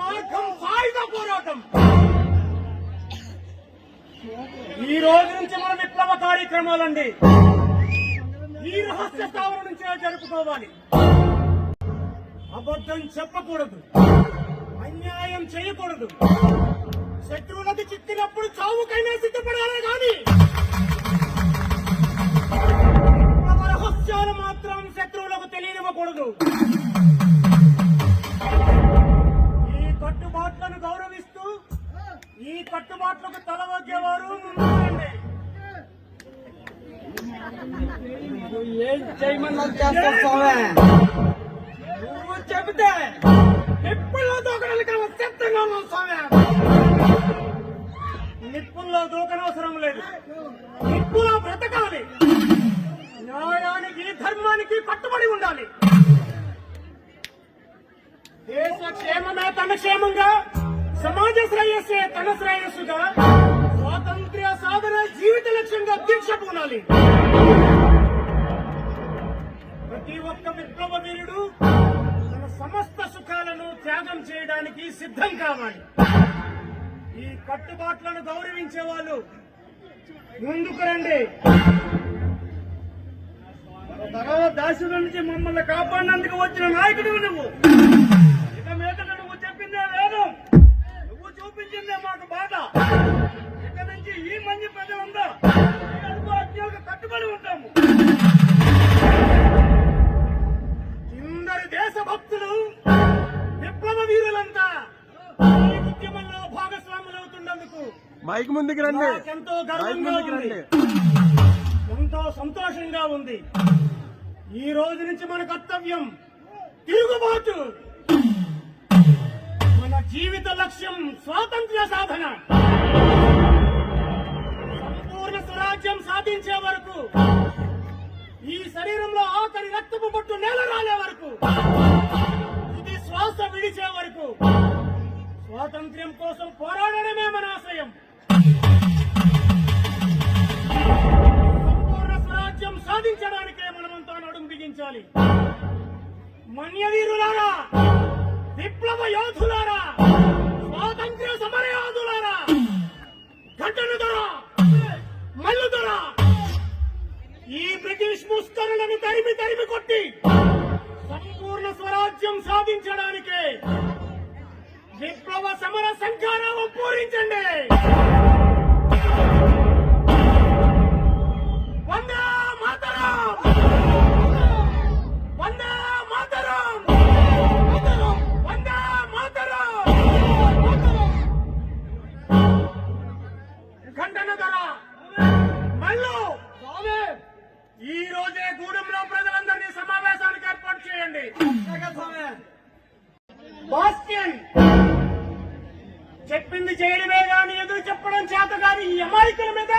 మార్గం సాయుధ పోరాటం. ఈ రోజు నుంచి మన విప్లవ కార్యక్రమాలండి ఈ రహస్య స్థావరం నుంచే జరుపుకోవాలి. అబద్ధం చెప్పకూడదు, అన్యాయం చేయకూడదు. శత్రువులకు చిక్కినప్పుడు చావుకైనా సిద్ధపడాలి కానీ విప్లవ రహస్యాలు మాత్రం శత్రువులకు తెలియనివ్వకూడదు. ఈ కట్టుబాట్లను గౌరవిస్తూ ఈ కట్టుబాట్లకు తలవగ్గేవారు ముందుండండి. ఏం చేయమన్నా చేస్తావు స్వామి? నువ్వు చెబితే నిప్పుల్లో దూకడానికి సిద్ధంగా ఉన్నావు స్వామి. నిప్పుల్లో దూకనవసరం లేదు, నిప్పులో బ్రతకాలి. న్యాయానికి ధర్మానికి కట్టుబడి ఉండాలి. దేశ క్షేమమే తన క్షేమంగా, సమాజ శ్రేయస్సే తన శ్రేయస్సుగా, స్వాతంత్ర్య సాధన జీవిత లక్ష్యంగా దీక్ష పూనాలి. ప్రతి ఒక్క విప్లవ వీరుడు తన సమస్త సుఖాలను త్యాగం చేయడానికి సిద్ధం కావాలి. ఈ కట్టుబాట్లను గౌరవించే వాళ్ళు ముందుకు రండి. దాసుల నుంచి మమ్మల్ని కాపాడినందుకు వచ్చిన నాయకుడు నువ్వు. ఇక మీదట నువ్వు చెప్పిందే వేదం, నువ్వు చూపించిందే మాకు బాధ. ఇక నుంచి ఈ మంచి ప్రజలంతా అజ్ఞాలకు కట్టుబడి ఉంటాము. ఇందరు దేశభక్తులు విప్లవ వీరులంతా ఈ ఉద్యమంలో భాగస్వాములు అవుతున్నందుకు మైక్ ముందుకు రండి. ఎంతో గర్వంగా ఉంది, ఎంతో సంతోషంగా ఉంది. ఈ రోజు నుంచి మన కర్తవ్యం తిరుగుబాటు. మన జీవిత లక్ష్యం స్వాతంత్ర్య సాధన. సంపూర్ణ స్వరాజ్యం సాధించే వరకు, ఈ శరీరంలో ఆఖరి రక్తపు బొట్టు నేల రాలే వరకు, ఇది శ్వాస విడిచే వరకు స్వాతంత్ర్యం కోసం పోరాడడమే మన ఆశయం. సంపూర్ణ స్వరాజ్యం సాధించడానికే మనమంతా నడుం బిగించాలి. మన్యవీరులారా, విప్లవ యోధులారా, స్వాతంత్ర్య సమరయోధులారా, ఘటను దొర, మల్లు దొర, ఈ బ్రిటిష్ ముష్కరులను తరిమి తరిమి కొట్టి సంపూర్ణ స్వరాజ్యం సాధించడానికే విప్లవ సమర సంఘారావం పూరించండి. వందే మాతరం, వందే మాతరం, వందే మాతరం. ఘంటన ధర మల్లు, ఈ రోజే గూడెంలో ప్రజలందరినీ సమావేశానికి ఏర్పాటు చేయండి. బాస్టియన్ చెప్పింది చేయడమే గాని ఎదురు చెప్పడం చేత గాని ఈ అమాయకుల మీద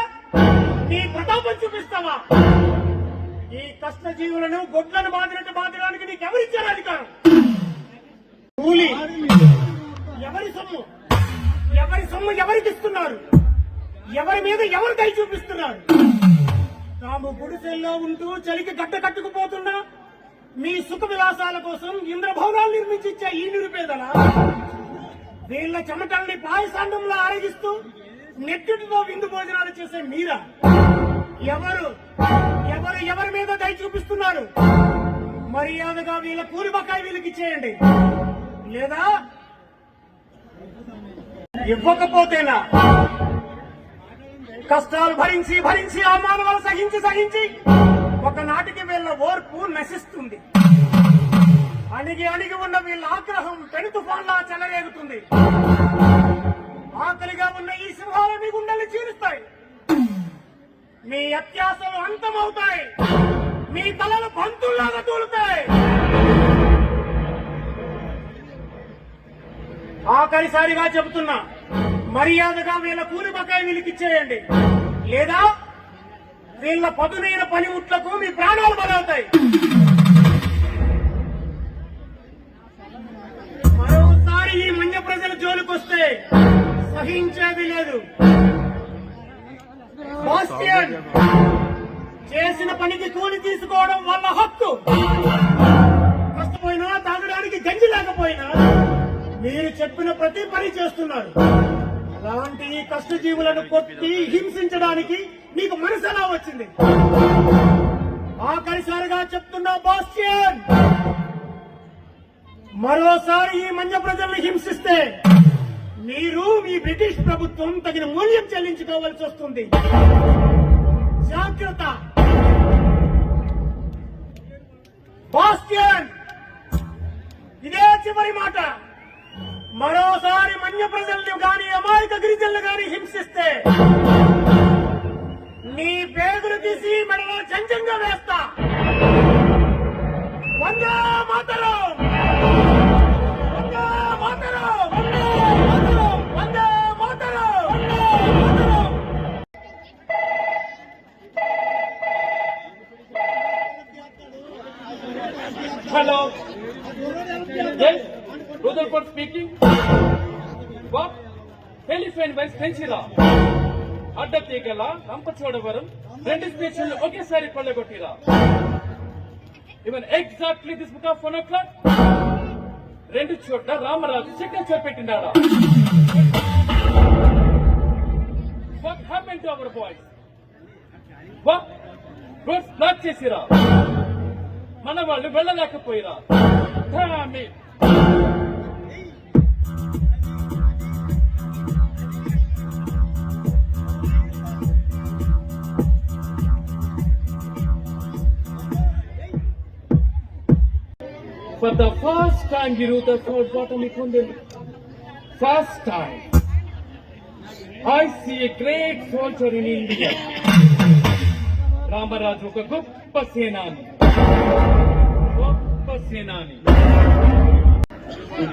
నీ ప్రతాపం చూపిస్తావా? ఈ కష్టజీవులను గొడ్లను బాధడానికి నీకెవరిచ్చారు అధికారం? కూలి ఎవరి సొమ్ము, ఎవరి సొమ్ము ఎవరికి ఇస్తున్నారు? ఎవరి మీద ఎవరు దయ చూపిస్తున్నారు? తాము గుడిసెల్లో ఉంటూ చలికి గడ్డ కట్టుకుపోతున్నా మీ సుఖ విలాసాల కోసం ఇంద్రభవనాలు నిర్మించి ఇచ్చే ఈ నిరుపేదల వీళ్ల చెమటల్ని పాయసాండంలో ఆరగిస్తూ నెత్తుటితో విందు భోజనాలు చేసే మీరా? ఎవరు ఎవరు ఎవరి మీద దయ చూపిస్తున్నారు? మర్యాదగా వీళ్ళ కూలి బకాయి వీళ్ళకి ఇచ్చేయండి, లేదా ఇవ్వకపోతేనా కష్టాలు భరించి భరించి అవమానాలు సహించి సహించి ఒకనాటికి వీళ్ళ ఓర్పు నశిస్తుంది. అణిగి అణిగి ఉన్న వీళ్ళ ఆగ్రహం పెను తుఫాన్లా చెలరేగుతుంది. ఆకలిగా ఉన్న ఈ సింహాలు మీ గుండెల్ని చీరుస్తాయి. మీ అత్యాశలు అంతమవుతాయి, మీ తలలు బంతుల్లాగా తూలుతాయి. ఆఖరిసారిగా చెబుతున్నా, మర్యాదగా వీళ్ళ కూలి బకాయి వీళ్ళకిచ్చేయండి, లేదా వీళ్ళ పదునైన పనిముట్లకు మీ ప్రాణాలు బలవుతాయి. మరోసారి ఈ మన్య ప్రజల జోలికొస్తే సహించేది లేదు. బాస్టియన్ చేసిన పనికి కూలి తీసుకోవడం వాళ్ళ హక్కు. కష్టపోయినా తాగడానికి గంజి లేకపోయినా మీరు చెప్పిన ప్రతి పని చేస్తున్నారు. అలాంటి ఈ కష్టజీవులను కొట్టి హింసించడానికి నీకు మనసు ఎలా వచ్చింది? ఆఖరిసారిగా చెప్తున్నా బాస్టియన్, మరోసారి ఈ మన్య ప్రజల్ని హింసిస్తే మీరు మీ బ్రిటిష్ ప్రభుత్వం తగిన మూల్యం చెల్లించుకోవాల్సి వస్తుంది. జాగ్రత్త. బాస్టియన్, ఇదే చివరి మాట. మరోసారి మన్య ప్రజల్ని గాని అమాయక గిరిజనులు గాని హింసిస్తే నీ పేగులు తీసి మెడలో జంజంగా వేస్తా. Vande Mataram, Vande Mataram, Vande Mataram, Vande Mataram, Vande Mataram. Hello. Yes, Rutherford speaking. What? Elephant West పెంచిరా Addateegala Rampachodavaram రెండు స్టేషన్లు ఒకేసారి కొల్లగొట్టిరా. Even exactly this book of 1 o'clock రెండు చోట్ల రామరాజు సిగ్నేచర్ పెట్టినాడా. What happened to our boys? What? Roads block చేసిరా. మన వాళ్ళు వెళ్ళలేకపోయిరా. Damn it. For the first time, Giruta thought bottom Ikundil. First time, I see a great soldier in India. Ramaraj oka goppa senani. Goppa senani.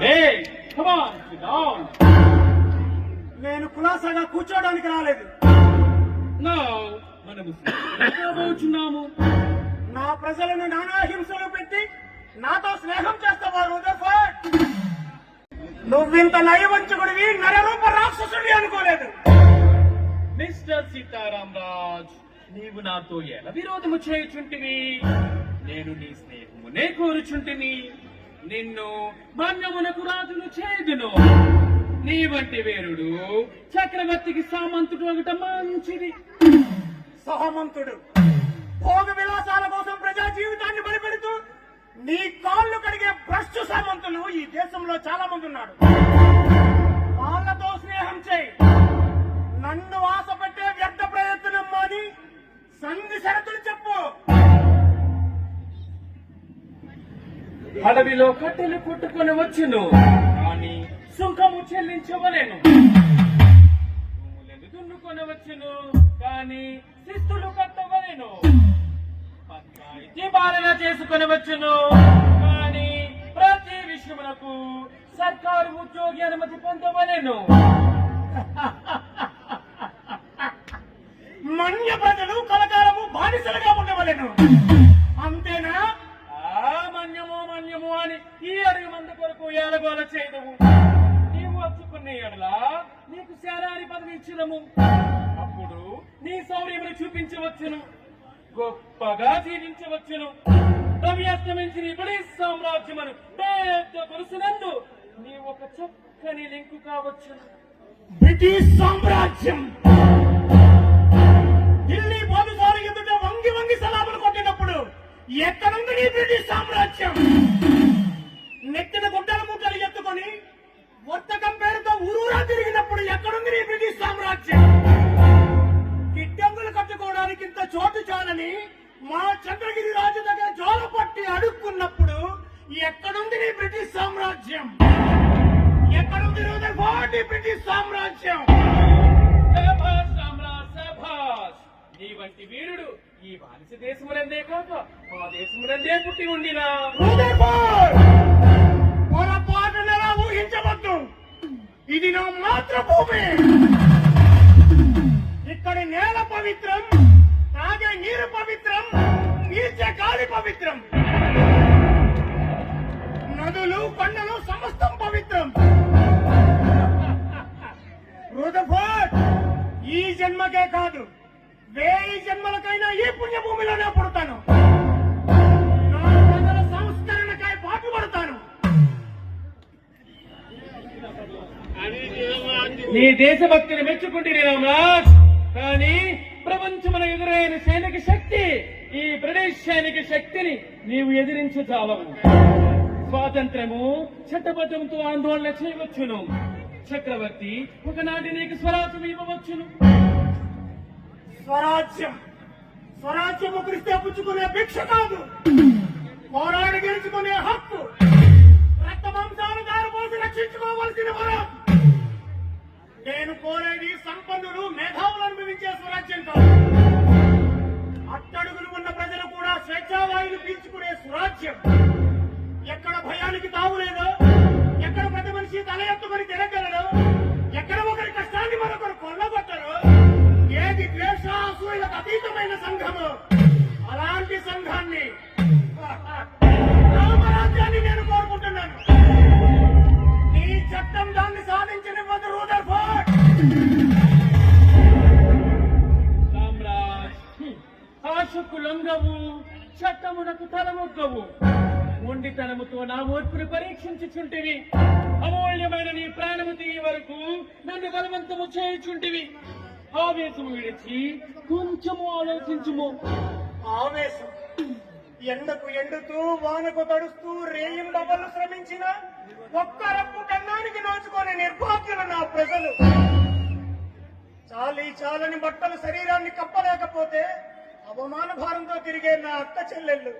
Hey, come on, sit down. నేను కులాసాగా కూర్చోడానికి రాలేదు. Now, మనము రాబోచున్నాము. నా ప్రజలను నానా హింసలు పెట్టి నాతో స్నేహం చేస్తావారు రూదర్ఫర్డ్. నువ్వింత నయవంచకుడివి, నరరూప రాక్షసుడివి అనుకోలేదు. మిస్టర్ సీతారాం రాజ్, నీవు నాతో ఎలా విరోధము చేయుచుంటివి? నేను నీ స్నేహమునే కోరుచుంటిని. నిన్ను మన్యమునకు రాజును చేదును. నీ వంటి వీరుడు చక్రవర్తికి సామంతుడు ఒకట మంచిది. సహమంతుడు భోగ విలాసాల కోసం ప్రజా జీవితాన్ని బలిపెడుతూ నీ కాళ్ళు కడిగే భ్రష్టు సామంతులు ఈ దేశంలో చాలా మంది ఉన్నారు. వాళ్ళతో స్నేహం చేయి. నన్ను ఆశ పెట్టే వ్యర్థ ప్రయత్నం మాని సంధి షరతులు చెప్పు. అడవిలో కట్టెలు కొట్టుకొని వచ్చును, కానీ సుంకము చెల్లించవలేను. భూములను దున్నుకొని వచ్చును, కానీ శిస్తులు కట్టవలేను. పంచాయితీ బారగా చేసుకొని వచ్చును, కానీ ప్రతి విషయమునకు సర్కారు ఉద్యోగి అనుమతి పొందవలేను. మన్య ప్రజలు కలకాలము బానిసలుగా ఉండవలెను, అంతేనా? మన్యము మన్యము అని ఈ అడుగు మంది కొరకు ఏలగోల చేయదము. నీవు వచ్చుకునే ఎడలా నీకు శారారి పదవి ఇచ్చినము. అప్పుడు నీ శౌర్యమును చూపించవచ్చును, గొప్పగా జీవించవచ్చును. రవి అస్తమించిన బ్రిటిష్ సామ్రాజ్యమును పెద్ద గొలుసునందు నీ ఒక చక్కని లింకు కావచ్చును. బ్రిటిష్ సామ్రాజ్యం ఢిల్లీ పోలీసులు ఎదుట వంగి వంగి సలాములు కొట్టినప్పుడు ఎక్కడుంది నీ బ్రిటిష్ సామ్రాజ్యం? నెత్తిన గుడ్డల ముద్దలు ఎత్తుకొని వర్తకం పేరుతో ఊరూరా తిరిగినప్పుడు ఎక్కడుంది నీ బ్రిటిష్ సామ్రాజ్యం? గిడ్డంగులు కట్టుకోవడానికి ఇంత చోటు చాలని మా చంద్రగిరి రాజు దగ్గర జోల పట్టి అడుక్కున్నప్పుడు ఎక్కడుంది నీ బ్రిటిష్ సామ్రాజ్యం? ఎక్కడుంది రూదర్ఫోర్డ్ బ్రిటిష్ సామ్రాజ్యం? శభాష్ రామరాజ్, శభాష్. నీ వంటి వీరుడు ఈ బానిస దేశములందే కాక మా దేశములందే పుట్టి ఉండినా. రూదర్ఫోర్డ్, పొరపాటునలా ఊహించవద్దు. ఇది నా మాతృభూమి. ఇక్కడి నేల పవిత్రం, తాగే నీరు పవిత్రం, పీల్చే గాలి పవిత్రం, నదులు కొండలు సమస్తం పవిత్రం. రూదర్ఫోర్డ్, ఈ జన్మకే కాదు 1000 జన్మలకైనా ఈ పుణ్యభూమిలోనే పుడతాను. నా ప్రజల సంస్కరణకై పాటుపడతాను. నీ దేశభక్తిని మెచ్చుకుంటే రామరాజ్, కానీ ప్రపంచమున ఎదురైన సైనిక శక్తి ఈ బ్రిటిష్ సైనిక శక్తిని నీవు ఎదిరించజాలవు. స్వాతంత్రము చట్టబద్ధంతో ఆందోళన చేయవచ్చును. చక్రవర్తి ఒకనాటి నీకు స్వరాజ్యం ఇవ్వవచ్చును. స్వరాజ్యము క్రిస్తే పుచ్చుకునే భిక్ష కాదు, పోరాడి గెలుచుకునే హక్కు, రక్త మాంసాలు దారిపోసి రక్షించుకోవలసిన వరం. నేను కోరేది సంపన్నులు మేధావులు అనుభవించే స్వరాజ్యం కాదు, అట్టడుగులు ఉన్న ప్రజలు కూడా స్వేచ్ఛావాయులు పీల్చుకునే స్వరాజ్యం. ఎక్కడ భయానికి తావులేదో, ఎక్కడ ప్రతి మనిషి తల ఎత్తుకొని తిరగలడు, ఎక్కడ ఒకరి కష్టాన్ని మరొకరు కొల్లగొట్టరు, ఏది ద్వేష అసూయలకు అతీతమైన సంఘము, అలాంటి సంఘాన్ని రామరాజ్యాన్ని నేను కోరుకుంటున్నాను. నీ చట్టం దాన్ని సాధించనివ్వదు రూదర్ఫోర్డ్. రామరాజ్, ఆశకు లొంగవు, చట్టమునకు తలమొగ్గవు. మొండితనముతో నా ఓర్పును పరీక్షించుచుంటివి. అమూల్యమైన నీ ప్రాణము తీయ వరకు నన్ను బలవంతము చేయుచుంటివి. ఆవేశము విడిచి కొంచెము ఆలోచించుము. ఆవేశం ఎండకు ఎండుతూ వానకు తడుస్తూ రేయింబవళ్ళు శ్రమించిన ఒక్క రప్పు కన్నానికి నోచుకొని నిర్భాగ్యులు నా ప్రజలు. చాలని బట్టలు శరీరాన్ని కప్పలేకపోతే అవమాన భారంతో తిరిగే నా అక్క చెల్లెళ్ళు,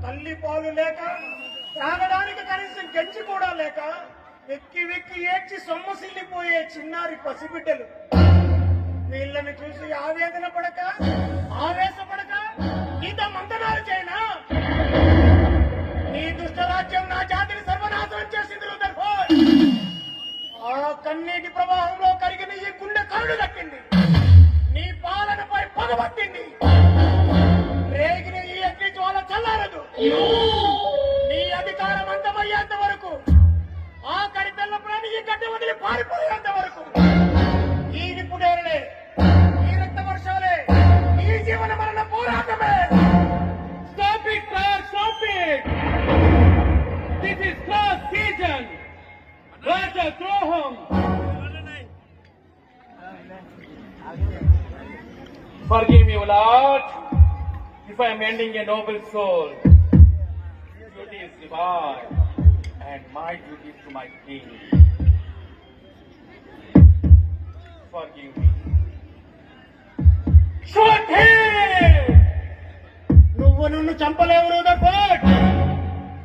తల్లి పాలు లేక త్రాగడానికి కనీసం గంజి కూడా లేక వెక్కి వెక్కి ఏడ్చి సొమ్మసిల్లిపోయే చిన్నారి పసిబిడ్డలు, వీళ్ళని చూసి ఆవేదన పడక ఆవేశపడక నీతో మంతనాలు చేయనా? నీ దుష్టరాజ్యం నా జాతిని సర్వనాశనం చేసింది రూదర్ఫోర్డ్. ఆ కన్నీటి ప్రవాహంలో కరిగిన ఈ గుండె కరుడు కట్టింది, నీ పాలనపై పగబట్టింది. రేగిన ఈ అగ్ని జ్వాల చల్లారదు. నీ అధికారం అంతమయ్యేంత వరకు, ఆఖరి తెల్ల ప్రాణి ఈ గడ్డ వదిలి పారిపోయేంత వరకు ఈ నిప్పుడేరులే, ఈ రక్త వర్షాలే, ఈ జీవన మరణ పోరాటమే. Stop it, sir! Stop it! This is class season! Rajadroham! Forgive me, O Lord, if I am ending a noble soul. Duty is divine, and my duty is to my king. Forgive me. Shoot him! నువ్వు నన్ను చంపలేవు Rutherford.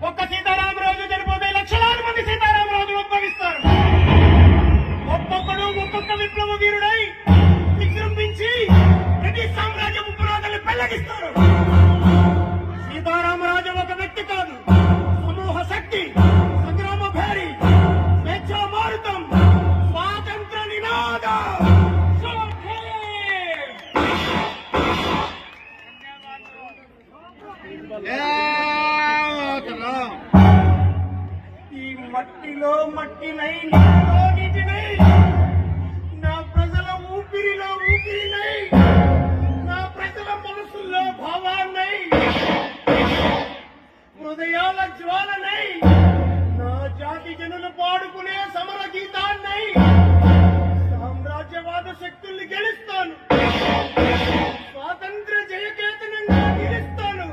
ఒక్క సీతారామరాజు చనిపోతే లక్షలాది మంది సీతారామరాజులు ఉద్భవిస్తారు. ఒక్కొక్కడు ఒక్కొక్క విప్లవ వీరుడై విజృంభించి బ్రిటిష్ సామ్రాజ్యపు పునాదుల్ని పెళ్లగిస్తారు. సీతారామరాజు ఒక వ్యక్తి కాదు, సమూహ శక్తి, సంగ్రామ భేరి, స్వేచ్ఛా మారుతం, స్వాతంత్ర నినాదం. Shoot him! ఈ మట్టిలో మట్టినై, నీటిలో నీటినై, నా ప్రజల ఊపిరిలో ఊపిరినై, నా ప్రజల మనసుల్లో భావాన్నై, హృదయాల జ్వాలనై, నా జాతి జనులు పాడుకునే సమర గీతాన్నై సామ్రాజ్యవాద శక్తుల్ని గెలుస్తాను. స్వాతంత్ర జయకేతనంగా నిలుస్తాను.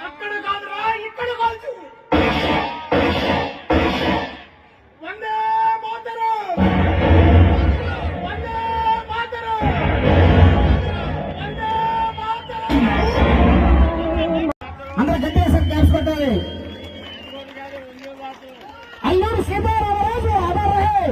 అక్కడ కాదురా, ఇక్కడ కాల్చు. వందే మాతరం! వందే మాతరం! వందే మాతరం! అందరూ గట్టిగా క్యాప్స్ కొట్టాలి. అల్లూరు సీతారామరాజు అమర్ రహే.